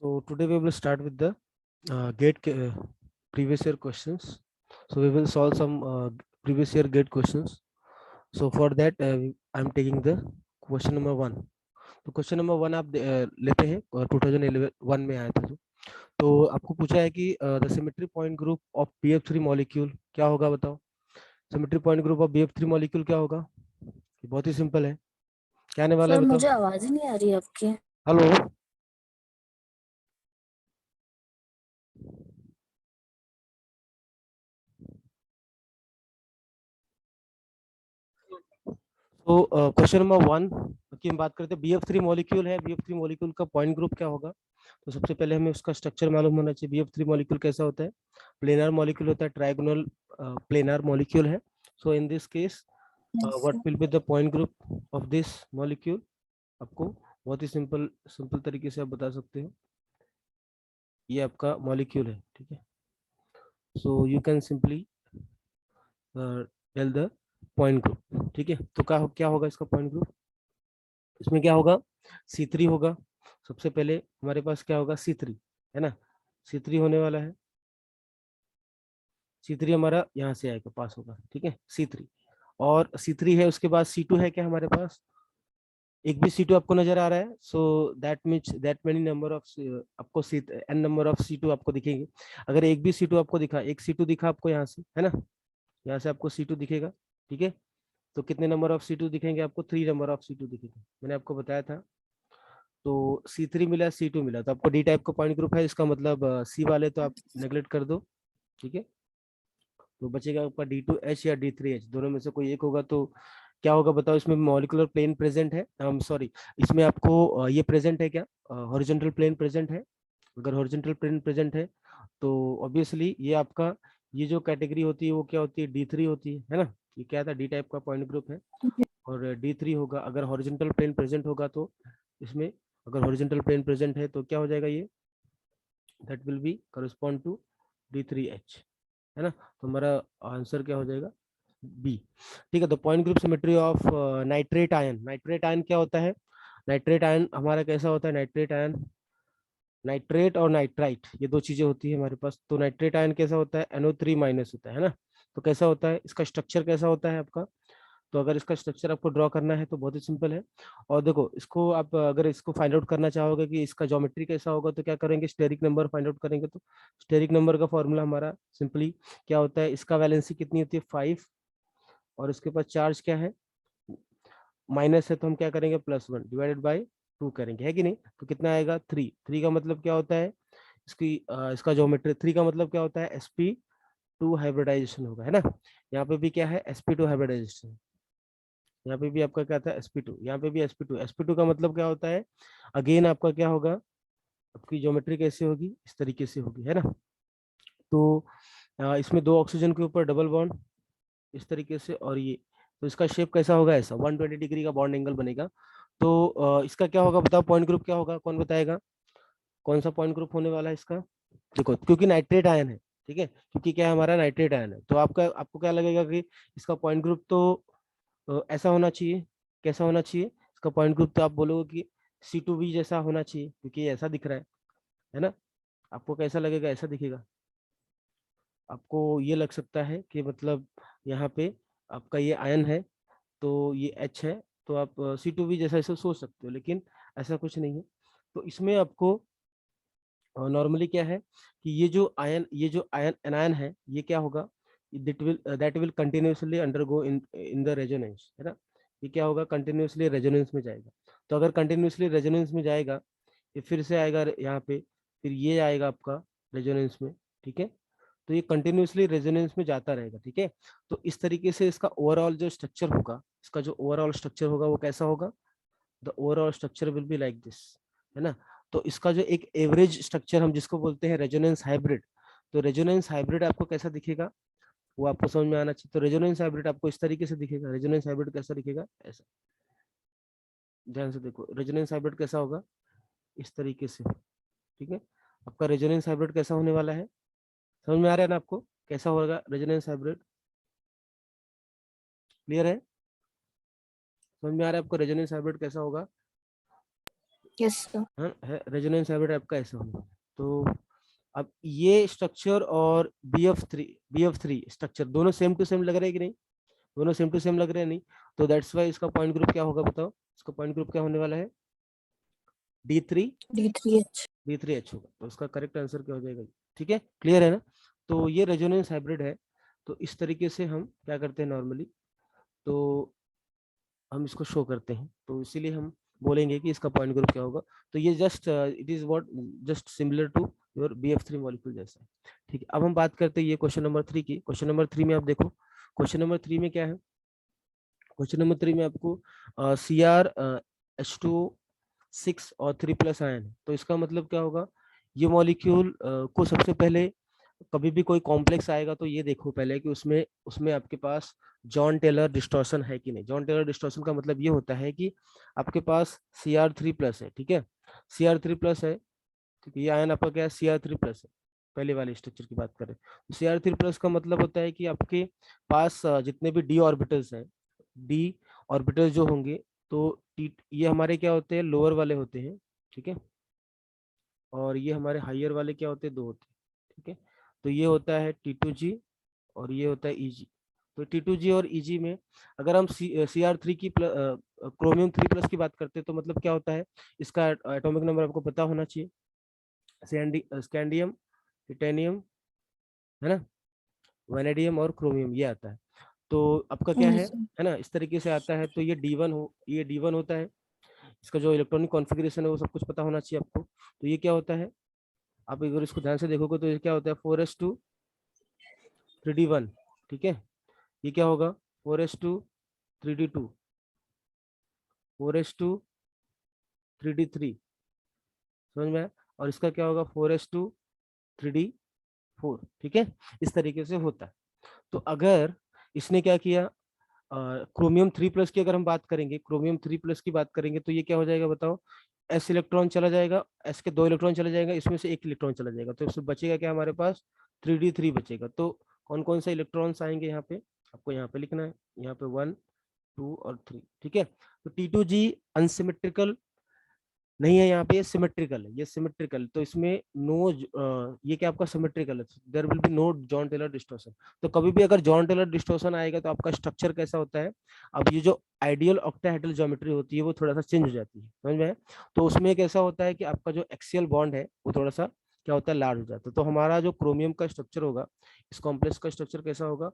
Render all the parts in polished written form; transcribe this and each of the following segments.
So today we will start with the previous year questions. So we will solve some previous year GATE questions. So for that I am taking the question number 1. तो question number 1 आप लेते हैं और 2011 में आया था जो। तो आपको पूछा है कि the symmetry point group of BF3 molecule क्या होगा, बताओ। Symmetry point group of BF3 molecule क्या होगा? ये बहुत ही सिंपल है, क्या आने वाला सर है बताओ। मुझे आवाज ही नहीं आ रही आपकी। हेलो, तो क्वेश्चन नंबर 1 की हम बात करते हैं। BF3 मॉलिक्यूल है, BF3 मॉलिक्यूल का पॉइंट ग्रुप क्या होगा। तो सबसे पहले हमें उसका स्ट्रक्चर मालूम होना चाहिए। BF3 मॉलिक्यूल कैसा होता है? प्लेनर मॉलिक्यूल होता है, ट्रायगोनल प्लेनर मॉलिक्यूल है। So in this case what will be the point group of this molecule? आपको बहुत ही सिंपल सिंपल तरीके से आप बता सकते हो, ये आपका मॉलिक्यूल है, ठीक है। So you can simply tell the point group, ठीक है। तो क्या होगा इसका पॉइंट ग्रुप? इसमें क्या होगा? C3 होगा। सबसे पहले हमारे पास क्या होगा? C3 है ना, C3 होने वाला है। C3 हमारा यहाँ से आएगा, पास होगा, ठीक है, C3। और C3 है, उसके बाद C2 है क्या हमारे पास? एक भी C2 आपको नजर आ रहा है? So that means that many number of आपको n नंबर ऑफ C2 आपको दिखेंगे। अगर एक भी C2 आपको दिखा, एक C2 दिखा आपको यहाँ से, है ना, यहाँ से आपको C2 दिखेगा, ठीक है। तो कितने नंबर ऑफ C2 दिखेंगे आपको? 3 नंबर ऑफ C2 दिखेंगे, मैंने आपको बताया था। तो C3 मिला, C2 मिला, तो आपको डी टाइप का पॉइंट ग्रुप है। इसका मतलब सी वाले तो आप नेग्लेक्ट कर दो, ठीक है। तो बचेगा आपका D2H या D3H, दोनों में से कोई एक होगा। तो क्या होगा बताओ? इसमें मॉलिक्यूलर प्लेन प्रेजेंट है, सॉरी, इसमें आपको ये प्रेजेंट है क्या? हॉरिजॉन्टल प्लेन प्रेजेंट है। अगर हॉरिजॉन्टल प्लेन प्रेजेंट है तो ऑब्वियसली ये आपका, ये जो कैटेगरी होती है वो क्या होती है? D3 होती है ना। ये क्या था? डी टाइप का पॉइंट ग्रुप है और D3 होगा। अगर हॉरिजॉन्टल प्लेन प्रेजेंट होगा तो इसमें, अगर हॉरिजॉन्टल प्लेन प्रेजेंट है तो क्या हो जाएगा? ये that will be correspond to D3H, है ना। तो हमारा आंसर क्या हो जाएगा? बी, ठीक है। तो point group symmetry of nitrate ion. Nitrate ion क्या होता है? नाइट्रेट आयन हमारा कैसा होता है? नाइट्रेट आयन, नाइट्रेट और नाइट्राइट, ये दो चीजें होती है हमारे पास। तो नाइट्रेट आयन कैसा होता है? NO3 माइनस होता है ना। तो कैसा होता है इसका स्ट्रक्चर? कैसा होता है आपका? तो अगर इसका स्ट्रक्चर आपको ड्रॉ करना है तो बहुत ही सिंपल है। और देखो, इसको आप अगर इसको फाइंड आउट करना चाहोगे कि इसका ज्योमेट्री कैसा होगा, तो क्या करेंगे? स्टेरिक नंबर फाइंड आउट करेंगे। तो स्टेरिक नंबर का फॉर्मूला हमारा सिंपली क्या होता है? इसका वैलेंसी कितनी होती है? 5, और इसके पास चार्ज क्या है? माइनस है, तो हम क्या करेंगे? +1 डिवाइडेड बाई 2 करेंगे, है कि नहीं। तो कितना आएगा? 3। 3 का मतलब क्या होता है? इसका ज्योमेट्री 3 का मतलब क्या होता है? sp2 हाइब्रिडाइजेशन होगा, है ना। यहाँ पे भी क्या है? sp2 hybridisation. यहाँ पे भी आपका क्या था? sp2, यहाँ पे भी sp2। sp2 का मतलब क्या होता है? अगेन आपका क्या होगा? आपकी ज्योमेट्री कैसे होगी? इस तरीके से होगी, है ना। तो इसमें 2 ऑक्सीजन के ऊपर डबल बॉन्ड इस तरीके से, और ये, तो इसका शेप कैसा होगा? ऐसा 120 डिग्री का बॉन्ड एंगल बनेगा। तो इसका क्या होगा बताओ? पॉइंट ग्रुप क्या होगा? कौन बताएगा? कौन सा पॉइंट ग्रुप होने वाला है इसका? देखो, क्योंकि नाइट्रेट आयन है, ठीक है, क्योंकि क्या है? हमारा नाइट्रेट आयन है। तो आपको क्या लगेगा कि इसका पॉइंट ग्रुप तो ऐसा होना चाहिए। कैसा होना चाहिए इसका पॉइंट ग्रुप? तो आप बोलोगे कि C2B जैसा होना चाहिए, क्योंकि ये ऐसा दिख रहा है ना। आपको कैसा लगेगा? ऐसा दिखेगा। आपको ये लग सकता है कि मतलब यहाँ पे आपका ये आयन है तो ये H है, तो आप C2B जैसा इसे सोच सकते हो, लेकिन ऐसा कुछ नहीं है। तो इसमें आपको नॉर्मली क्या है कि ये जो आयन एनायन है, ये क्या होगा? That will continuously undergo in the resonance, है ना। ये क्या होगा? कंटिन्यूसली रेजोनेंस में जाएगा। तो अगर कंटिन्यूसली रेजोनेंस में जाएगा, ये फिर से आएगा यहाँ पे, फिर ये आएगा आपका रेजोनेंस में, ठीक है। तो ये कंटिन्यूसली रेजोनेंस में जाता रहेगा, ठीक है। तो इस तरीके से इसका ओवरऑल जो स्ट्रक्चर होगा, इसका जो ओवरऑल स्ट्रक्चर होगा वो कैसा होगा? The overall structure will be like this, है ना। तो इसका जो एक एवरेज स्ट्रक्चर हम जिसको बोलते हैं रेजोनेंस हाइब्रिड, तो रेजोनेंस हाइब्रिड आपको कैसा दिखेगा वो आपको समझ में आना चाहिए। तो रेजोनेंस हाइब्रिड आपको इस तरीके से दिखेगा। रेजोनेंस हाइब्रिड कैसा दिखेगा? ऐसा, ध्यान से देखो, रेजोनेंस हाइब्रिड कैसा होगा? इस तरीके से, ठीक है। आपका रेजोनेंस हाइब्रिड कैसा होने वाला है? समझ में आ रहा है ना आपको कैसा होगा रेजोनेंस हाइब्रिड? क्लियर है? समझ में आ रहा है आपको रेजोनेंस हाइब्रिड कैसा होगा? Yes sir. हाँ है, रेजोनेंस हाइब्रिड आपका ऐसा होने वाला है। तो अब ये स्ट्रक्चर और बी एफ थ्री स्ट्रक्चर दोनों सेम टू सेम लग रहे हैं कि नहीं, दोनों सेम टू सेम लग रहे हैं नहीं, तो दैट्स वाई इसका पॉइंट ग्रुप क्या होगा बताओ, इसका पॉइंट ग्रुप क्या होने वाला है, D3 D3H। D3H होगा, तो उसका करेक्ट आंसर क्या हो जाएगा, ठीक है, क्लियर है ना। तो ये रेजोनेंस हाइब्रिड है। तो इस तरीके से हम क्या करते हैं नॉर्मली, तो हम इसको शो करते हैं, तो इसीलिए हम बोलेंगे कि इसका पॉइंट ग्रुप क्या होगा। तो ये just it is what just similar to your BF3 molecule जैसा है, ठीक है। अब हम बात करते हैं ये क्वेश्चन नंबर 3 की। क्वेश्चन नंबर 3 में आप देखो, क्वेश्चन नंबर 3 में क्या है, क्वेश्चन नंबर 3 में आपको CrH2 6 और 3+ आयन है। तो इसका मतलब क्या होगा, ये मॉलिक्यूल को सबसे पहले कभी भी कोई कॉम्प्लेक्स आएगा तो ये देखो पहले कि उसमें उसमें आपके पास जॉन टेलर डिस्टॉर्शन है कि नहीं। जॉन टेलर डिस्टॉर्शन का मतलब ये होता है कि आपके पास Cr3+ है, ठीक है, Cr3+ है, ठीक है, ये आयन आपका क्या है, Cr3+ है, पहले वाले स्ट्रक्चर की बात करें तो Cr3+ का मतलब होता है कि आपके पास जितने भी डी ऑर्बिटल्स हैं, डी ऑर्बिटल्स जो होंगे, तो ये हमारे क्या होते हैं, लोअर वाले होते हैं, ठीक है, और ये हमारे हाइयर वाले क्या होते हैं, दो होते हैं, ठीक है। तो ये होता है T2G और ये होता है EG। तो T2G और EG में अगर हम Cr3 की क्रोमियम 3+ की बात करते हैं तो मतलब क्या होता है, इसका एटॉमिक नंबर आपको पता होना चाहिए, स्कैंडियम, टिटेनियम, है ना, वैनेडियम और क्रोमियम ये आता है। तो आपका क्या यस सर। है ना, इस तरीके से आता है। तो ये D1 होता है, इसका जो इलेक्ट्रॉनिक कॉन्फ़िगरेशन है वो सब कुछ पता होना चाहिए आपको। तो ये क्या होता है, आप अगर इसको ध्यान से देखोगे तो ये क्या होता है, 4s2 3d1, ठीक है, ये क्या होगा, 4s2 3d2, 4s2 3d3, समझ में आया? और इसका क्या होगा, 4s2 3d4, ठीक है, इस तरीके से होता है। तो अगर इसने क्या किया, क्रोमियम 3+ की अगर हम बात करेंगे, क्रोमियम 3+ की बात करेंगे तो ये क्या हो जाएगा बताओ, S इलेक्ट्रॉन चला जाएगा, S के 2 इलेक्ट्रॉन चला जाएगा, इसमें से 1 इलेक्ट्रॉन चला जाएगा, तो इसमें बचेगा क्या हमारे पास, 3d3 बचेगा। तो कौन कौन सा इलेक्ट्रॉन्स आएंगे यहाँ पे, आपको यहाँ पे लिखना है, यहाँ पे 1 2 और 3, ठीक है। तो T2G अनसिमेट्रिकल नहीं है, यहाँ पे ये सिमेट्रिकल है, ये सिमेट्रिकल, तो इसमें नो ये क्या आपका सिमेट्रिकल है, there will be no Jahn Teller distortion. तो कभी भी अगर जॉन टेलर डिस्टॉर्शन आएगा तो आपका स्ट्रक्चर कैसा होता है, अब ये जो आइडियल ऑक्टाहेड्रल ज्योमेट्री होती है वो थोड़ा सा चेंज हो जाती है, समझ में आया? तो उसमें एक ऐसा होता है कि आपका जो एक्सियल बॉन्ड है वो थोड़ा सा क्या होता है, लार्ज हो जाता है। तो हमारा जो क्रोमियम का स्ट्रक्चर होगा, इस कॉम्प्लेक्स का स्ट्रक्चर कैसा होगा,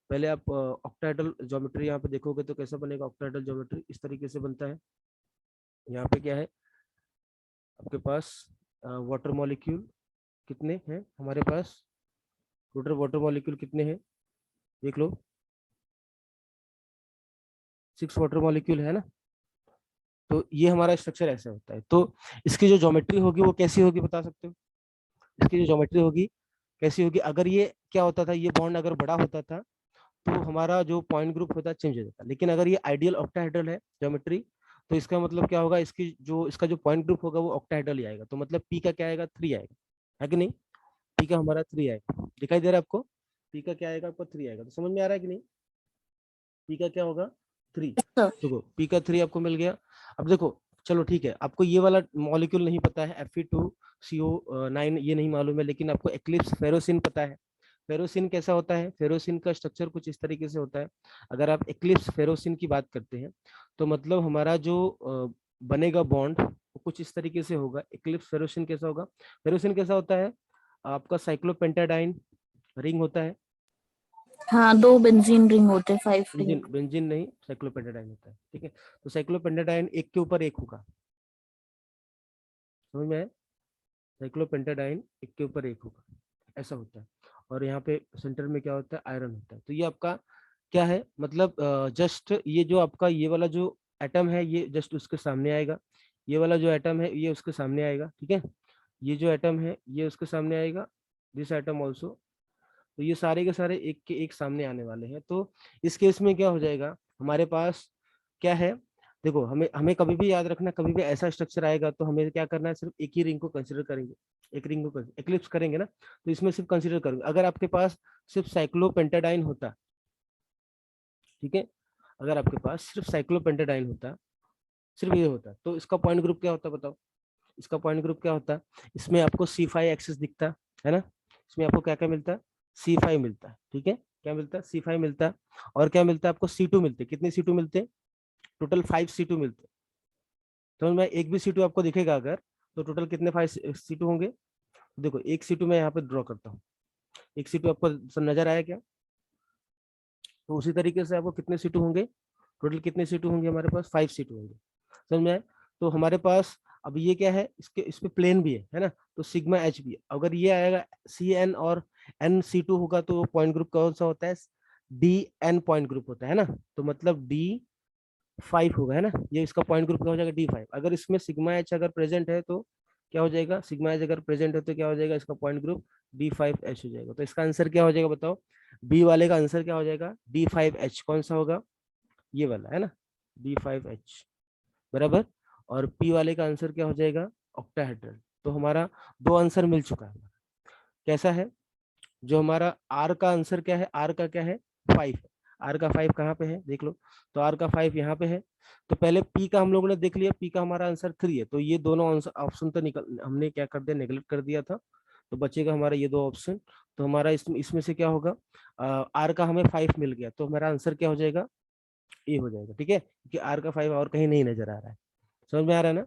पहले आप ऑक्टाहेड्रल ज्योमेट्री यहाँ पे देखोगे तो कैसा बनेगा, ऑक्टाहेड्रल ज्योमेट्री इस तरीके से बनता है। यहाँ पे क्या है आपके पास, वाटर मॉलिक्यूल कितने हैं हमारे पास, टोटल वाटर मॉलिक्यूल कितने हैं देख लो, 6 वाटर मॉलिक्यूल है ना। तो ये हमारा स्ट्रक्चर ऐसा होता है। तो इसकी जो ज्योमेट्री होगी वो कैसी होगी बता सकते हो, इसकी जो ज्योमेट्री होगी कैसी होगी, अगर ये क्या होता था, ये बॉन्ड अगर बड़ा होता था तो हमारा जो पॉइंट ग्रुप होता है चेंज हो जाता, लेकिन अगर ये आइडियल ऑक्टाहेड्रल है ज्योमेट्री, तो इसका मतलब क्या होगा, इसका जो पॉइंट ग्रुप होगा वो ऑक्टाहेड्रल ही आएगा। तो मतलब पी का क्या आएगा, 3 आएगा, है कि नहीं, पी का हमारा 3 आएगा, दिखाई दे रहा है आपको, पी का क्या आएगा आपको, 3 आएगा। तो समझ में आ रहा है कि नहीं, पी का क्या होगा, 3। सर। देखो पी का 3 आपको मिल गया। अब देखो चलो ठीक है, आपको ये वाला मॉलिक्यूल नहीं पता है, Fe2CO9 ये नहीं मालूम है, लेकिन आपको एक्लिप्स फेरोसिन पता है। फेरोसिन कैसा होता है, फेरोसिन का स्ट्रक्चर कुछ इस तरीके से होता है। अगर आप एक्लिप्स फेरोसिन की बात करते हैं तो मतलब हमारा जो बनेगा बॉन्ड वो कुछ इस तरीके से होगा। एक्लिप्स फेरोसिन कैसा होगा, फेरोसिन कैसा होता है, आपका साइक्लोपेंटाडाइन रिंग होता है, हाँ, 2 बेंजीन रिंग होते, 5 रिंग। बेंजीन बेंजीन नहीं साइक्लोपेंटाडाइन होता है, ठीक है। तो साइक्लोपेंटाडाइन एक के ऊपर एक होगा, समझ में आया, साइक्लोपेंटाडाइन एक के ऊपर एक होगा, ऐसा होता है। और यहाँ पे सेंटर में क्या होता है, आयरन होता है। तो ये आपका क्या है, मतलब जस्ट ये जो आपका ये वाला जो एटम है ये जस्ट उसके सामने आएगा, ये वाला जो एटम है ये उसके सामने आएगा, ठीक है, ये जो एटम है ये उसके सामने आएगा, दिस एटम ऑल्सो। तो ये सारे के सारे एक के एक सामने आने वाले हैं। तो इस केस में क्या हो जाएगा हमारे पास, क्या है, देखो हमें हमें कभी भी याद रखना, कभी भी ऐसा स्ट्रक्चर आएगा तो हमें क्या करना है, सिर्फ एक ही रिंग को कंसिडर करेंगे, एक रिंग को एक्लिप्स करेंगे ना, तो इसमें सिर्फ कंसिडर करेंगे। अगर आपके पास सिर्फ साइक्लोपेंटाडाइन होता, ठीक है, अगर आपके पास सिर्फ साइक्लोपेंटाडाइन होता, सिर्फ ये होता, तो इसका पॉइंट ग्रुप क्या होता बताओ, इसका पॉइंट ग्रुप क्या होता है, इसमें आपको C5 एक्सेस दिखता है ना, इसमें आपको क्या क्या मिलता है, C5 मिलता है, ठीक है, क्या मिलता है, C5 मिलता है, और क्या मिलता है आपको, C2 मिलते हैं, कितने C2 मिलते हैं, टोटल 5 C2 मिलते हैं। तो मैं एक भी C2 आपको दिखेगा अगर, तो टोटल कितने 5 C2 होंगे, देखो एक C2 मैं यहाँ पे ड्रॉ करता हूँ, एक C2 आपको नजर आया क्या, तो उसी तरीके से आपको कितने C2 होंगे, टोटल कितने C2 होंगे हमारे पास, 5 C2 होंगे, समझ में आया। तो हमारे पास अब ये क्या है, इसके इस पे प्लेन भी है ना, तो सिग्मा एच भी है, अगर ये आएगा CN और NC2 होगा तो पॉइंट ग्रुप कौन सा होता है, DN पॉइंट ग्रुप होता है ना, तो मतलब D5 होगा है ना, ये इसका पॉइंट ग्रुप क्या हो जाएगा, D5। अगर इसमें सिग्मा एच अगर प्रेजेंट है तो क्या हो जाएगा, सिग्मा एच अगर प्रेजेंट है तो क्या हो जाएगा, इसका पॉइंट ग्रुप D5H हो जाएगा। तो इसका आंसर क्या हो जाएगा बताओ, बी वाले का आंसर क्या हो जाएगा, D5H, कौन सा होगा, ये वाला है ना, D5H बराबर। और पी वाले का आंसर क्या हो जाएगा, ऑक्टाहेड्रल। तो हमारा दो आंसर मिल चुका है, कैसा है, जो हमारा आर का आंसर क्या है, आर का क्या है, 5 है, आर का 5 कहाँ पे है देख लो, तो आर का 5 यहाँ पे है। तो पहले पी का हम लोगों ने देख लिया, पी का हमारा आंसर 3 है, तो ये दोनों ऑप्शन तो निकल, हमने क्या कर दिया, नेगलेक्ट कर दिया था, तो बचेगा हमारा ये दो ऑप्शन। तो हमारा इसमें से क्या होगा, आर का हमें 5 मिल गया, तो हमारा आंसर क्या हो जाएगा, ए हो जाएगा, ठीक है, क्योंकि आर का 5 और कहीं नहीं नजर आ रहा है, समझ में आ रहा है ना,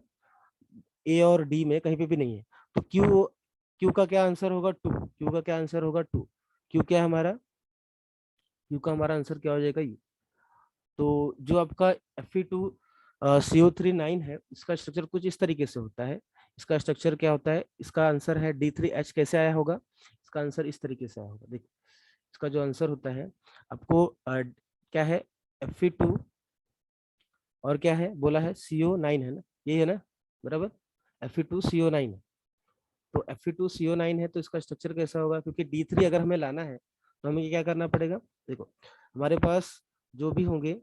ए और डी में कहीं पे भी नहीं है। तो क्यू, क्यू का क्या आंसर होगा, 2, क्यू का क्या आंसर होगा, 2, क्यू क्या है हमारा, क्यू का हमारा आंसर क्या हो जाएगा ये। तो जो आपका Fe2 CO3 9 है, इसका स्ट्रक्चर कुछ इस तरीके से होता है, इसका स्ट्रक्चर क्या होता है, इसका आंसर है D3H, कैसे आया होगा, इसका आंसर इस तरीके से आया होगा, देखो इसका जो आंसर होता है आपको क्या है, Fe2 और क्या है बोला है, CO9 है ना, ये है ना बराबर, Fe2CO9 है, तो Fe2CO9 है, तो इसका स्ट्रक्चर कैसा होगा, क्योंकि D3 अगर हमें लाना है तो हमें क्या करना पड़ेगा, देखो हमारे पास जो भी होंगे,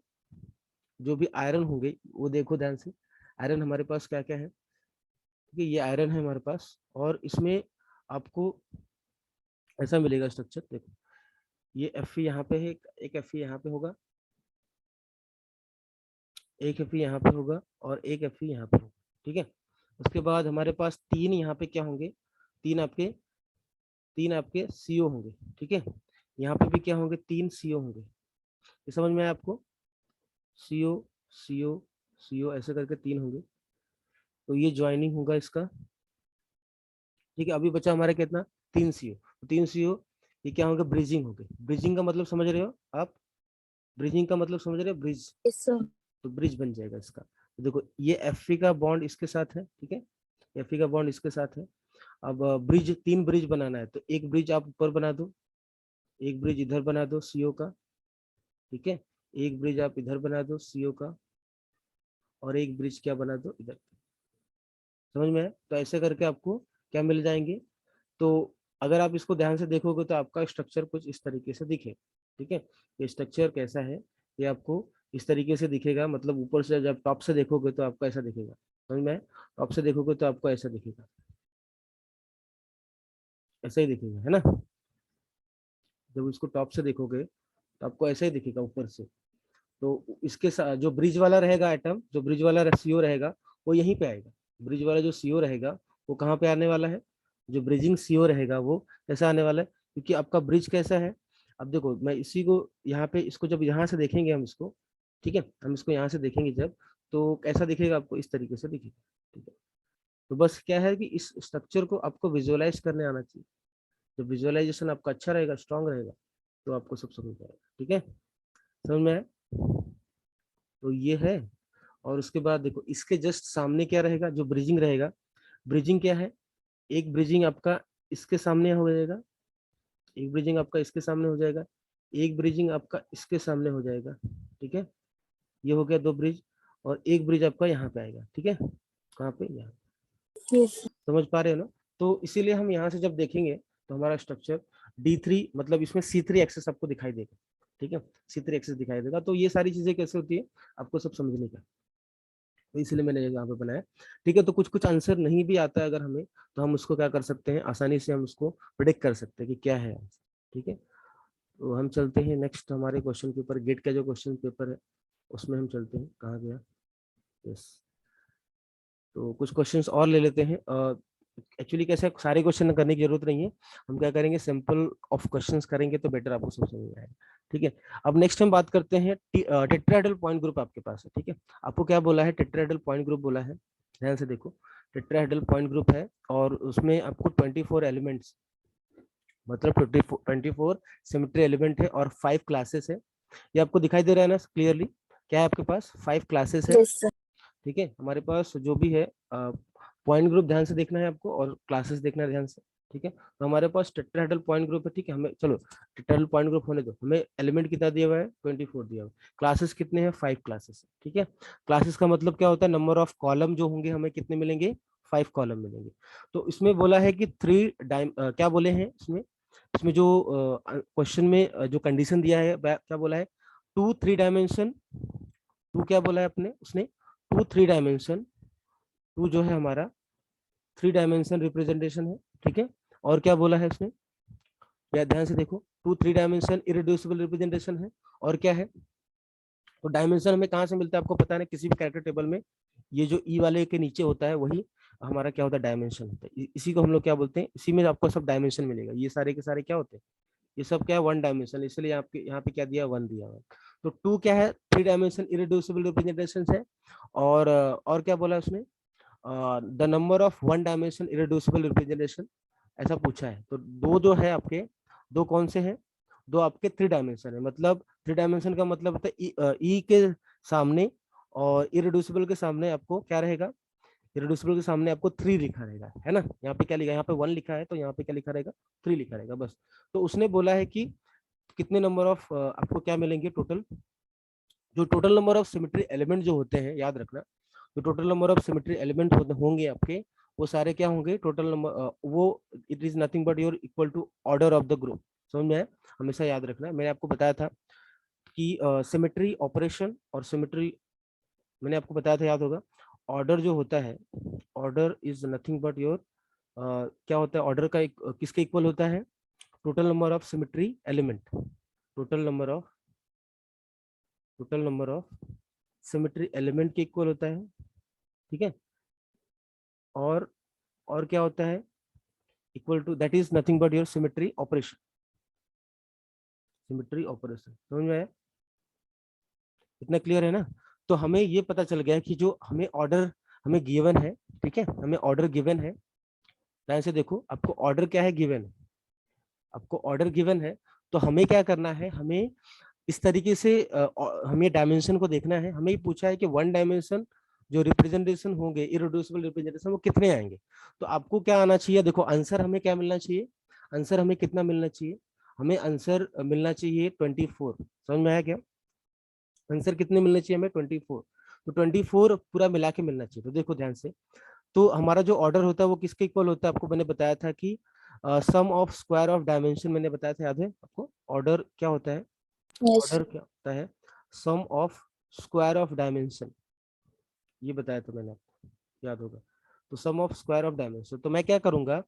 जो भी आयरन होंगे वो देखो ध्यान से, आयरन हमारे पास क्या क्या है, क्योंकि ये आयरन है हमारे पास, और इसमें आपको ऐसा मिलेगा स्ट्रक्चर, देखो ये Fe यहाँ पे है, एक Fe यहाँ पे होगा, एक Fe यहाँ पे होगा, और एक Fe यहाँ पे होगा, ठीक है। उसके बाद हमारे पास तीन यहाँ पे क्या होंगे, तीन आपके तीन आपके CO होंगे, ठीक है, यहाँ पे भी क्या होंगे, तीन CO होंगे, ये समझ में आया आपको, CO CO CO ऐसे करके तीन होंगे, तो ये ज्वाइनिंग होगा इसका, ठीक है। अभी बचा हमारा कितना, तीन CO, तो तीन CO ये क्या होगा, ब्रिजिंग होगी, ब्रिजिंग का मतलब समझ रहे हो आप, ब्रिजिंग का मतलब समझ रहे हो, ब्रिज, Yes, sir. तो ब्रिज बन जाएगा इसका। तो देखो ये Fe का बॉन्ड इसके साथ है, ठीक है, Fe का बॉन्ड इसके साथ है। अब ब्रिज, तीन ब्रिज बनाना है, तो एक ब्रिज आप ऊपर बना दो, एक ब्रिज इधर बना दो CO का, ठीक है, एक ब्रिज आप इधर बना दो CO का, और एक ब्रिज क्या बना दो इधर, समझ में है। तो ऐसे करके आपको क्या मिल जाएंगे, तो अगर आप इसको ध्यान से देखोगे तो आपका स्ट्रक्चर कुछ इस तरीके से दिखे, ठीक है, ये स्ट्रक्चर कैसा है, ये आपको इस तरीके से दिखेगा, मतलब ऊपर से जब टॉप से देखोगे तो आपको ऐसा दिखेगा, समझ में, टॉप से देखोगे तो आपको ऐसा दिखेगा, ऐसा ही दिखेगा है ना, जब इसको टॉप से देखोगे तो आपको ऐसा ही दिखेगा ऊपर से। तो इसके साथ जो ब्रिज वाला रहेगा आइटम, जो ब्रिज वाला CO रहेगा वो यहीं पे आएगा, ब्रिज वाला जो CO रहेगा वो कहाँ पे आने वाला है, जो ब्रिजिंग CO रहेगा वो कैसा आने वाला है, क्योंकि आपका ब्रिज कैसा है, अब देखो मैं इसी को यहाँ पे, इसको जब यहाँ से देखेंगे हम इसको, ठीक है, हम इसको यहाँ से देखेंगे जब, तो कैसा दिखेगा आपको, इस तरीके से दिखेगा, ठीक है। तो बस क्या है कि इस स्ट्रक्चर को आपको विजुअलाइज करने आना चाहिए, जब विजुअलाइजेशन आपका अच्छा रहेगा, स्ट्रांग रहेगा, तो आपको सब समझ आएगा, ठीक है, समझ में आया। तो ये है, और उसके बाद देखो इसके जस्ट सामने क्या रहेगा, जो ब्रिजिंग रहेगा, ब्रिजिंग क्या है, एक ब्रिजिंग आपका इसके सामने हो जाएगा, एक ब्रिजिंग आपका इसके सामने हो जाएगा, एक ब्रिजिंग आपका इसके सामने हो जाएगा, ठीक है, ये हो गया दो ब्रिज, और एक ब्रिज आपका यहाँ पे आएगा, ठीक है, कहाँ पे, यहाँ, Yes. समझ पा रहे हो ना। तो इसीलिए हम यहाँ से जब देखेंगे तो हमारा स्ट्रक्चर D3, मतलब इसमें C3 एक्सेस आपको दिखाई देगा, ठीक है, C3 एक्सेस दिखाई देगा। तो ये सारी चीजें कैसे होती है आपको सब समझने का, तो इसलिए मैंने यहाँ पे बनाया, ठीक है। तो कुछ कुछ आंसर नहीं भी आता है अगर हमें, तो हम उसको क्या कर सकते हैं, आसानी से हम उसको प्रिडिक्ट कर सकते हैं कि क्या है आंसर, ठीक है। तो हम चलते हैं नेक्स्ट हमारे क्वेश्चन पेपर, गेट का जो क्वेश्चन पेपर है उसमें हम चलते हैं, कहाँ गया, यस, तो कुछ क्वेश्चंस और ले लेते हैं। एक्चुअली कैसे सारे क्वेश्चन करने की जरूरत नहीं है, हम क्या करेंगे सिंपल ऑफ क्वेश्चंस करेंगे तो बेटर आपको समझ में आएगा। ठीक है, अब नेक्स्ट हम बात करते हैं टेट्राहेड्रल पॉइंट ग्रुप आपके पास है। ठीक है, आपको क्या बोला है, टेट्राहेड्रल पॉइंट ग्रुप बोला है, ध्यान से देखो। टेट्राहेड्रल पॉइंट ग्रुप है और उसमें आपको 24 एलिमेंट्स, मतलब 24 सिमेट्री एलिमेंट है और 5 क्लासेस है। ये आपको दिखाई दे रहा है ना क्लियरली, क्या है आपके पास 5 क्लासेस है। Yes sir. ठीक है, हमारे पास जो भी है पॉइंट ग्रुप ध्यान से देखना है आपको और क्लासेस देखना है ध्यान से। ठीक है, तो हमारे पास टेट्राहेड्रल पॉइंट ग्रुप है। ठीक है, हमें चलो टेट्राहेड्रल पॉइंट ग्रुप होने दो, हमें एलिमेंट कितना दिया हुआ है 24 दिया हुआ है, क्लासेस कितने हैं 5 क्लासेस है। ठीक है, क्लासेस का मतलब क्या होता है, नंबर ऑफ कॉलम जो होंगे हमें कितने मिलेंगे, 5 कॉलम मिलेंगे। तो इसमें बोला है कि क्या बोले हैं इसमें, इसमें जो क्वेश्चन में जो कंडीशन दिया है क्या बोला है, 2 3 डायमेंशन, टू क्या बोला है अपने उसने, 2 3 डायमेंशन, टू जो है हमारा 3 डायमेंशन रिप्रेजेंटेशन है। ठीक है, और क्या बोला है उसने, या ध्यान से देखो, 2 3 डायमेंशन इरेड्यूसिबल रिप्रेजेंटेशन है। और क्या है, तो डायमेंशन हमें कहाँ से मिलता है आपको पता है ना, किसी भी कैरेक्टर टेबल में ये जो ई वाले के नीचे होता है वही हमारा क्या होता है, डायमेंशन होता है। इसी को हम लोग क्या बोलते हैं, इसी में आपको सब डायमेंशन मिलेगा। ये सारे के सारे क्या होते हैं, ये सब क्या है 1 डायमेंशन, इसलिए यहाँ पे क्या दिया 1 दिया हुआ है। तो 2 क्या है, 3 डायमेंशन इरेड्यूसिबल रिप्रेजेंटेशन है। और क्या बोला उसने, the number of 1 dimension irreducible representation, ऐसा पूछा है। तो दो जो है आपके, दो कौन से हैं, दो आपके 3 डायमेंशन है। मतलब 3 डायमेंशन का मतलब होता है ई के सामने और इरेड्यूसिबल के सामने आपको क्या रहेगा, इरेड्यूसिबल के सामने आपको 3 लिखा रहेगा, है ना। यहाँ पे क्या लिखा है, यहाँ पे 1 लिखा है तो यहाँ पे क्या लिखा रहेगा, 3 लिखा रहेगा बस। तो उसने बोला है कि कितने नंबर ऑफ आपको क्या मिलेंगे टोटल, जो total number of symmetry element जो होते हैं, याद रखना, जो total number of symmetry element होंगे आपके, वो सारे क्या होंगे टोटल नंबर, वो it is nothing but your equal to order of the group. समझ में आया, हमेशा याद रखना। मैंने आपको बताया था कि सिमेट्री ऑपरेशन और सिमेट्री, मैंने आपको बताया था याद होगा, ऑर्डर जो होता है, order is nothing but your, क्या होता है ऑर्डर का किसके इक्वल होता है, total number of symmetry element, total number of total number of symmetry element के इक्वल होता है। ठीक है, और और क्या होता है, equal to that is nothing but your symmetry operation, symmetry operation. समझ में आया, इतना क्लियर है ना। तो हमें ये पता चल गया कि जो हमें ऑर्डर हमें गिवन है, ठीक है, हमें ऑर्डर गिवन है, ध्यान से देखो, आपको ऑर्डर क्या है गिवन है, आपको ऑर्डर गिवन है। तो हमें क्या करना है, हमें इस तरीके से हमें डायमेंशन को देखना है। हमें पूछा है कि 1 डायमेंशन जो रिप्रेजेंटेशन होंगे, इरेड्यूसिबल रिप्रेजेंटेशन, वो कितने आएंगे। तो आपको क्या आना चाहिए, देखो आंसर हमें क्या मिलना चाहिए, आंसर हमें कितना मिलना चाहिए, हमें आंसर मिलना चाहिए 24। समझ में आया क्या, आंसर कितने मिलने चाहिए हमें 24। तो 24 पूरा मिला के मिलना चाहिए। तो देखो ध्यान से, तो हमारा जो ऑर्डर होता है वो किसके इक्वल होता है, आपको मैंने बताया था कि सम ऑफ स्क्वायर ऑफ डायमेंशन, मैंने बताया था याद है आपको, ऑर्डर क्या होता है, यस। ऑर्डर क्या होता है, सम ऑफ स्क्वायर ऑफ डायमेंशन, ये बताया था मैंने आपको, याद होगा। तो सम ऑफ स्क्वायर ऑफ डायमेंशन, तो मैं क्या करूंगा,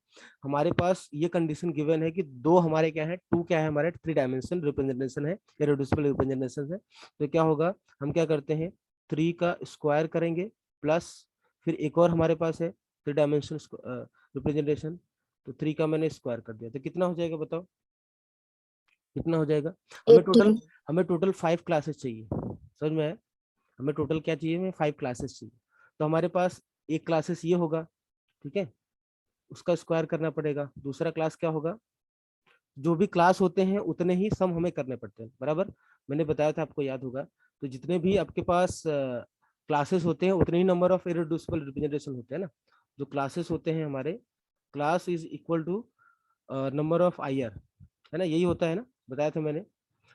हमारे पास ये कंडीशन गिवन है कि दो हमारे क्या है, टू क्या है हमारे 3 डायमेंशन रिप्रेजेंटेशन है, इरेड्यूसिबल रिप्रेजेंटेशन है। तो क्या होगा, हम क्या करते हैं 3 का स्क्वायर करेंगे, प्लस फिर एक और हमारे पास है 3 डायमेंशन रिप्रेजेंटेशन, तो 3 का मैंने स्क्वायर कर दिया, तो कितना हो जाएगा बताओ, कितना हो जाएगा। हमें टोटल 18। हमें टोटल 5 क्लासेस चाहिए, समझ में आया, हमें टोटल क्या चाहिए, हमें 5 क्लासेस चाहिए। तो हमारे पास एक क्लासेस ये होगा, ठीक है, उसका स्क्वायर करना पड़ेगा। दूसरा क्लास क्या होगा, जो भी क्लास होते हैं उतने ही सम हमें करने पड़ते हैं, बराबर, मैंने बताया था आपको याद होगा। तो जितने भी आपके पास क्लासेस होते हैं उतने ही नंबर ऑफ इरेड्यूसिबल रिप्रेजेंटेशन होते हैं ना। जो क्लासेस होते हैं हमारे, class is equal to number of IR, है ना, यही होता है ना, बताया था मैंने।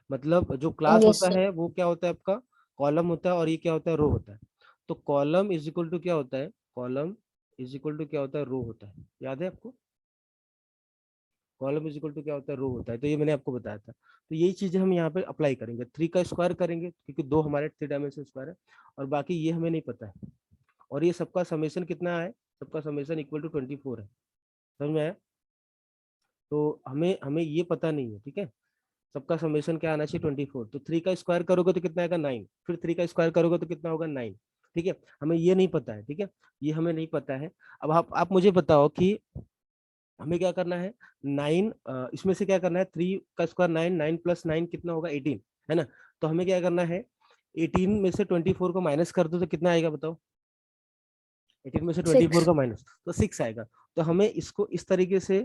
मतलब जो क्लास यस होता सर। है वो क्या होता है आपका, कॉलम होता है, और ये क्या होता है, रो होता है। तो कॉलम इज इक्वल टू क्या होता है, कॉलम इज इक्वल टू क्या होता है, रो होता है, याद है आपको, कॉलम इज इक्वल टू क्या होता है, रो होता है। तो ये मैंने आपको बताया था। तो यही चीजें हम यहाँ पे अप्लाई करेंगे, 3 का स्क्वायर करेंगे क्योंकि दो हमारे 3 डायमेंशन स्क्वायर है, और बाकी ये हमें नहीं पता है। और ये सबका समेशन कितना है, सबका समेशन इक्वल टू 24 है, समझ में आया। तो हमें हमें ये पता नहीं है, ठीक है, सबका समेशन क्या आना चाहिए 24। तो 3 का स्क्वायर करोगे तो कितना आएगा 9, फिर 3 का स्क्वायर करोगे तो कितना होगा 9, ठीक है, हमें ये नहीं पता है, ठीक है, ये हमें नहीं पता है। अब आप मुझे बताओ कि हमें क्या करना है, 9 इसमें से क्या करना है, 3 का स्क्वायर 9, 9 प्लस 9 कितना होगा 18, है ना। तो हमें क्या करना है, 18 में से 24 को माइनस कर दो तो कितना आएगा बताओ, 18 में से 24 6। का माइनस तो 6 आएगा। तो हमें इसको इस तरीके से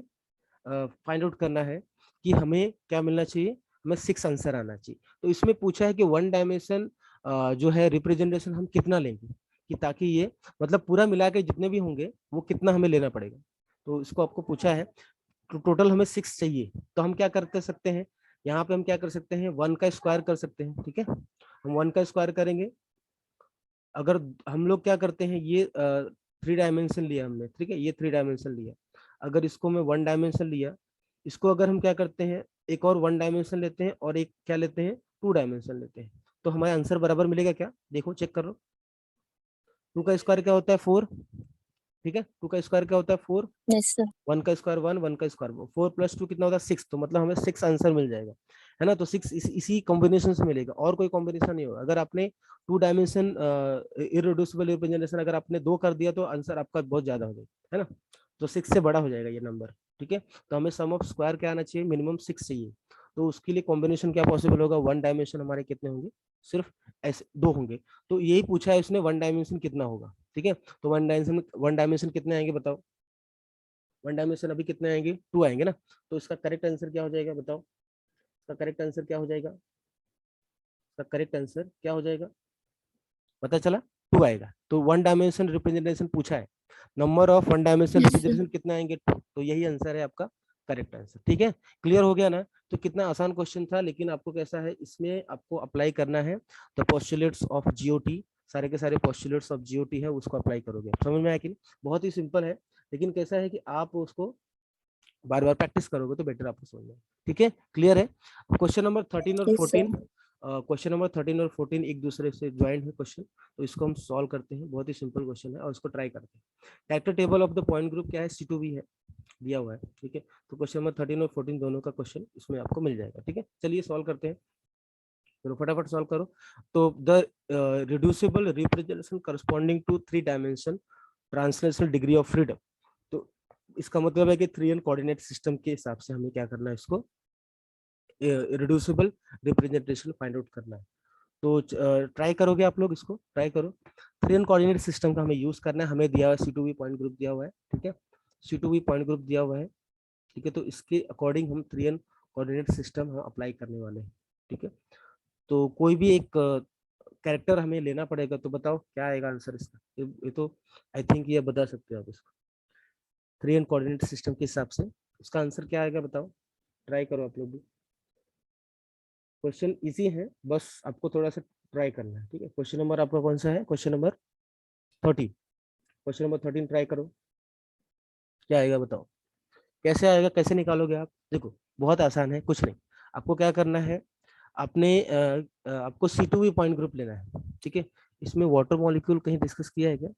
फाइंड आउट करना है कि हमें क्या मिलना चाहिए, हमें 6 आंसर आना चाहिए। तो इसमें पूछा है कि वन डायमेंशन जो है रिप्रेजेंटेशन हम कितना लेंगे, कि ताकि ये मतलब पूरा मिला के जितने भी होंगे वो कितना हमें लेना पड़ेगा। तो इसको आपको पूछा है, तो टोटल हमें 6 चाहिए। तो हम क्या कर सकते हैं, यहाँ पे हम क्या कर सकते हैं, 1 का स्क्वायर कर सकते हैं, ठीक है, हम 1 का स्क्वायर करेंगे। अगर हम लोग क्या करते हैं, ये 3 डायमेंशन लिया हमने, ठीक है, ये 3 डायमेंशन लिया, अगर इसको मैं 1 डायमेंशन लिया, इसको अगर हम क्या करते हैं, एक और 1 डायमेंशन लेते हैं और एक क्या लेते हैं, 2 डायमेंशन लेते हैं, तो हमारा आंसर बराबर मिलेगा क्या, देखो चेक कर लो। 2 का स्क्वायर क्या होता है 4, ठीक है, 2 का स्क्वायर क्या होता है 4, यस सर। 1 का स्क्वायर 1, 1 का स्क्वायर 4 प्लस 2 कितना होता है 6, तो मतलब हमें 6 आंसर मिल जाएगा, है ना। तो 6 इसी कॉम्बिनेशन से मिलेगा, और कोई कॉम्बिनेशन नहीं होगा। अगर आपने 2 डायमेंशन इररिड्यूसिबल रिप्रेजेंटेशन अगर आपने 2 कर दिया तो आंसर आपका बहुत ज्यादा हो जाएगा, है ना। तो 6 से बड़ा हो जाएगा ये नंबर, ठीक है। तो हमें सम ऑफ स्क्वायर क्या आना चाहिए, मिनिमम 6 चाहिए। तो उसके लिए कॉम्बिनेशन क्या पॉसिबल होगा, 1 डायमेंशन हमारे कितने होंगे, सिर्फ ऐसे 2 होंगे। तो यही पूछा है उसने, 1 डायमेंशन कितना होगा, ठीक है। तो 1 डायमेंशन कितने आएंगे बताओ, 1 डायमेंशन अभी कितने आएंगे, 2 आएंगे ना। तो इसका करेक्ट आंसर क्या हो जाएगा बताओ, इसका करेक्ट आंसर क्या हो जाएगा, इसका करेक्ट आंसर क्या हो जाएगा, पता चला, 2 आएगा। तो 1 डायमेंशन रिप्रेजेंटेशन पूछा है, number of 1 dimension yes sir. Representation कितना आएंगे 2, तो यही आंसर है आपका करेक्ट आंसर, ठीक है। क्लियर हो गया ना। तो कितना आसान क्वेश्चन था, लेकिन आपको कैसा है, इसमें आपको अप्लाई करना है द पोस्टुलेट्स ऑफ जीओटी, सारे के सारे पोस्टुलेट्स ऑफ जीओटी है उसको अप्लाई करोगे, समझ में आया कि नहीं, बहुत ही सिंपल है। लेकिन कैसा है कि आप उसको बार बार प्रैक्टिस करोगे तो बेटर आपको समझ में, ठीक है, क्लियर है। क्वेश्चन नंबर 13 और यस 14, सर। क्वेश्चन नंबर 13 और 14 एक दूसरे से ज्वाइंट है क्वेश्चन, तो इसको हम सॉल्व करते हैं, बहुत ही सिंपल क्वेश्चन है और इसको ट्राई करते हैं। Character table of the point group क्या है, C2V है, दिया हुआ है, ठीक है। तो क्वेश्चन नंबर 13 और 14 दोनों का क्वेश्चन इसमें आपको मिल जाएगा, ठीक है। चलिए सॉल्व करते हैं, चलो फटाफट सॉल्व करो। तो the reducible representation corresponding to 3 dimension translational degree of freedom, तो इसका मतलब है कि 3n कोऑर्डिनेट सिस्टम के हिसाब से हमें क्या करना है, इसको रिड्यूसिबल रिप्रेजेंटेशन फाइंड आउट करना है। तो ट्राई करोगे आप लोग, इसको ट्राई करो। 3n कोऑर्डिनेट सिस्टम का हमें यूज करना है, हमें दिया हुआ है C2V पॉइंट ग्रुप दिया हुआ है, ठीक है, C2V पॉइंट ग्रुप दिया हुआ है, ठीक है। तो इसके अकॉर्डिंग हम 3n कोऑर्डिनेट सिस्टम हम अप्लाई करने वाले हैं, ठीक है। तो कोई भी एक कैरेक्टर हमें लेना पड़ेगा, तो बताओ क्या आएगा आंसर इसका, ये तो आई थिंक ये बता सकते हो आप इसको, 3n कोऑर्डिनेट सिस्टम के हिसाब से इसका आंसर क्या आएगा बताओ, ट्राई करो आप लोग भी। क्वेश्चन इजी है, बस आपको थोड़ा सा ट्राई करना है, ठीक है। क्वेश्चन नंबर आपका कौन सा है, question number 13, question number 13 try करो, क्या आएगा बताओ, कैसे आएगा, कैसे निकालोगे आप, देखो बहुत आसान है, कुछ नहीं, आपको क्या करना है, आपने आपको C2V पॉइंट ग्रुप लेना है, ठीक है। इसमें वाटर मॉलिक्यूल कहीं डिस्कस किया है क्या,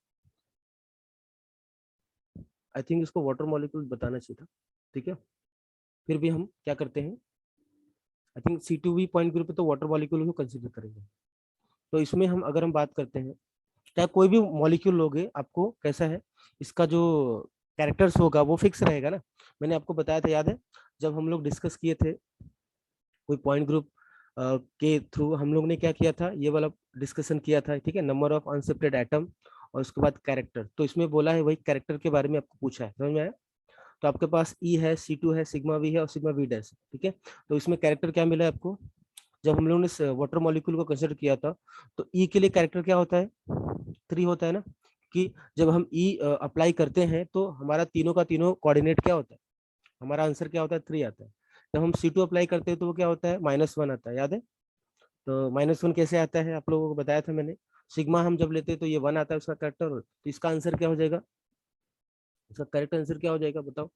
आई थिंक इसको वाटर मॉलिक्यूल बताना चाहिए था, ठीक है। फिर भी हम क्या करते हैं, I think C2V point group पे तो वाटर मॉलिक्यूल को कंसिडर करेंगे। तो इसमें हम अगर हम बात करते हैं, चाहे कोई भी मॉलिक्यूल लोगे, आपको कैसा है, इसका जो कैरेक्टर्स होगा वो फिक्स रहेगा ना। मैंने आपको बताया था, याद है, जब हम लोग डिस्कस किए थे कोई पॉइंट ग्रुप के थ्रू, हम लोग ने क्या किया था, ये वाला डिस्कशन किया था, ठीक है, नंबर ऑफ अनशिफ्टेड एटम और उसके बाद कैरेक्टर, तो इसमें बोला है वही कैरेक्टर के बारे में आपको पूछा है, समझ में आया। तो आपके पास E है, C2 है, सिग्मा V है और सिग्मा V डैश, ठीक है। तो इसमें कैरेक्टर क्या मिला है आपको, जब हम लोगों ने वाटर मॉलिक्यूल को कंसिडर किया था, तो E के लिए कैरेक्टर क्या होता है, 3 होता है ना, कि जब हम E अप्लाई करते हैं तो हमारा तीनों का तीनों कोऑर्डिनेट क्या होता है, हमारा आंसर क्या होता है 3 आता है। जब हम C2 अप्लाई करते हैं तो वो क्या होता है -1 आता है, याद है। तो -1 कैसे आता है, आप लोगों को बताया था मैंने, सिग्मा हम जब लेते हैं तो ये 1 आता है उसका कैरेक्टर, तो इसका आंसर क्या हो जाएगा, इसका करेक्ट आंसर क्या हो जाएगा बताओ,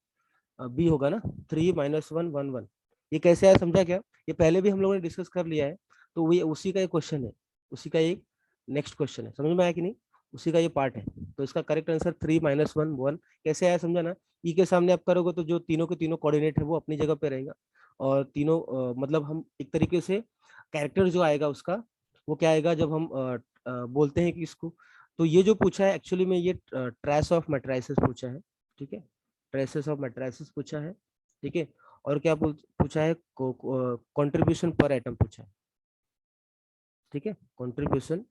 बी होगा ना, 3 - 1 1 1। ये कैसे आया समझा क्या, ये पहले भी हम लोगों ने डिस्कस कर लिया है, तो वो ये उसी का एक क्वेश्चन है, उसी का एक नेक्स्ट क्वेश्चन है, समझ में आया कि नहीं, उसी का ये पार्ट है। तो इसका करेक्ट आंसर 3 - 1 1 कैसे आया समझा ना। ई के सामने आप करोगे तो जो तीनों के तीनों कोऑर्डिनेट है वो अपनी जगह पे रहेगा, और तीनों मतलब हम एक तरीके से कैरेक्टर जो आएगा उसका, वो क्या आएगा, जब हम बोलते हैं कि इसको तो ये जो पूछा है एक्चुअली में ये ट्रेस ऑफ मैट्रिसेस पूछा है, ठीक है, ट्रेसेस ऑफ मैट्रिसेस पूछा है, ठीक है, और क्या पूछा है, कंट्रीब्यूशन पर एटम पूछा है, ठीक है, कंट्रीब्यूशन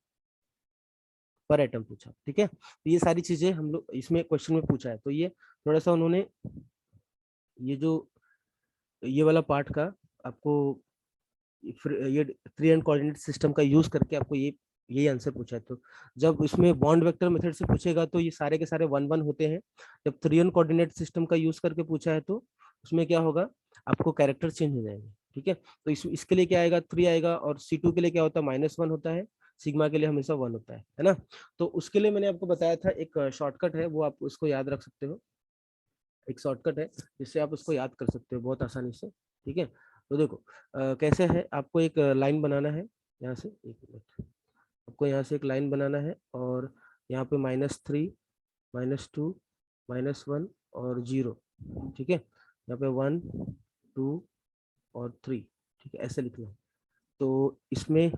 पर एटम पूछा, ठीक है। तो ये सारी चीजें हम लोग इसमें क्वेश्चन में पूछा है, तो ये थोड़ा सा उन्होंने ये जो ये वाला पार्ट का आपको ये 3 कोऑर्डिनेट सिस्टम का यूज करके आपको ये आंसर पूछा है। तो जब इसमें बॉन्ड वेक्टर मेथड से पूछेगा तो ये सारे के सारे 1 1 होते हैं। जब 3 कोऑर्डिनेट सिस्टम का यूज करके पूछा है तो उसमें क्या होगा, आपको कैरेक्टर चेंज हो जाएंगे, ठीक है। तो इसके लिए क्या आएगा, 3 आएगा, और C2 के लिए क्या होता है, -1 होता है, सिग्मा के लिए हमेशा 1 होता है ना। तो उसके लिए मैंने आपको बताया था एक शॉर्टकट है, वो आप उसको याद रख सकते हो, एक शॉर्टकट है जिससे आप उसको याद कर सकते हो बहुत आसानी से, ठीक है। तो देखो कैसे है, आपको एक लाइन बनाना है, यहाँ से एक मिनट, आपको यहाँ से एक लाइन बनाना है, और यहाँ पे -3 -2 -1 और 0, ठीक है, यहाँ पे 1 2 और 3, ठीक है, ऐसे लिखना है। तो इसमें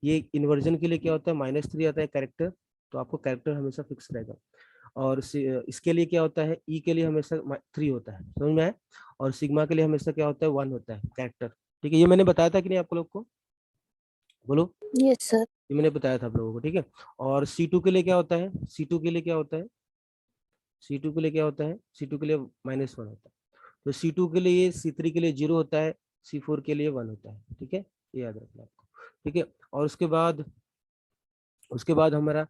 ये इन्वर्जन के लिए क्या होता है, -3 आता है कैरेक्टर, तो आपको कैरेक्टर हमेशा फिक्स रहेगा। और इसके लिए क्या होता है, ई के लिए हमेशा 3 होता है, समझ में आया। और सिग्मा के लिए हमेशा क्या होता है, 1 होता है कैरेक्टर, ठीक है। ये मैंने बताया था कि नहीं आप लोग को, बोलो, यस सर। ये मैंने बताया था आप लोगों को, ठीक है। और C2 के लिए क्या होता है, C2 के लिए क्या होता है, C2 के लिए क्या होता है, C2 के लिए -1 होता है। तो C2 के लिए, C3 के लिए 0 होता है, C4 के लिए 1 होता है, ठीक है, ये याद रखना आपको, ठीक है। और उसके बाद हमारा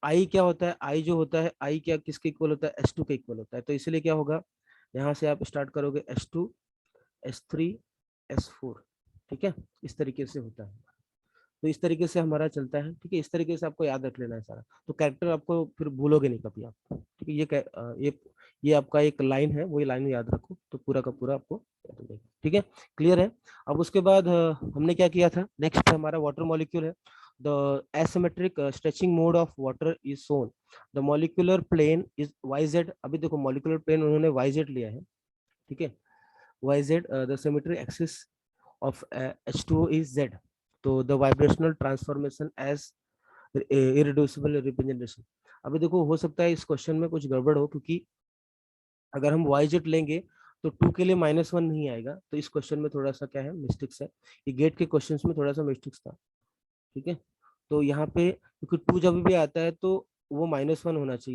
आई क्या होता है, आई जो होता है, आई क्या किसके इक्वल होता है, S2 के इक्वल होता है। तो इसलिए क्या होगा, यहाँ से आप स्टार्ट करोगे S2 S3 S4, ठीक है, इस तरीके से होता है। तो इस तरीके से हमारा चलता है, ठीक है, इस तरीके से आपको याद रख लेना है सारा, तो कैरेक्टर आपको फिर भूलोगे नहीं कभी आप, ठीक है। ये आपका एक लाइन है, वही लाइन याद रखो, तो पूरा का पूरा आपको याद हो जाएगा, ठीक है, क्लियर है। अब उसके बाद हमने क्या किया था, नेक्स्ट हमारा वाटर मॉलिक्यूल है। The asymmetric stretching mode of water is shown, the molecular plane is yz। अभी देखो मॉलिक्यूलर प्लेन उन्होंने yz लिया है, ठीक है, yz, the symmetry axis of H2O is Z, तो the vibrational transformation as irreducible representation। अभी देखो हो सकता है इस क्वेश्चन में कुछ गड़बड़ हो, क्योंकि अगर हम yz लेंगे तो 2 के लिए -1 नहीं आएगा, तो इस क्वेश्चन में थोड़ा सा क्या है, मिस्टेक्स है, ये गेट के क्वेश्चंस में थोड़ा सा मिस्टेक्स था, ठीक है। तो यहाँ पे क्योंकि 2 जब भी आता है तो वो -1 होना चाहिए।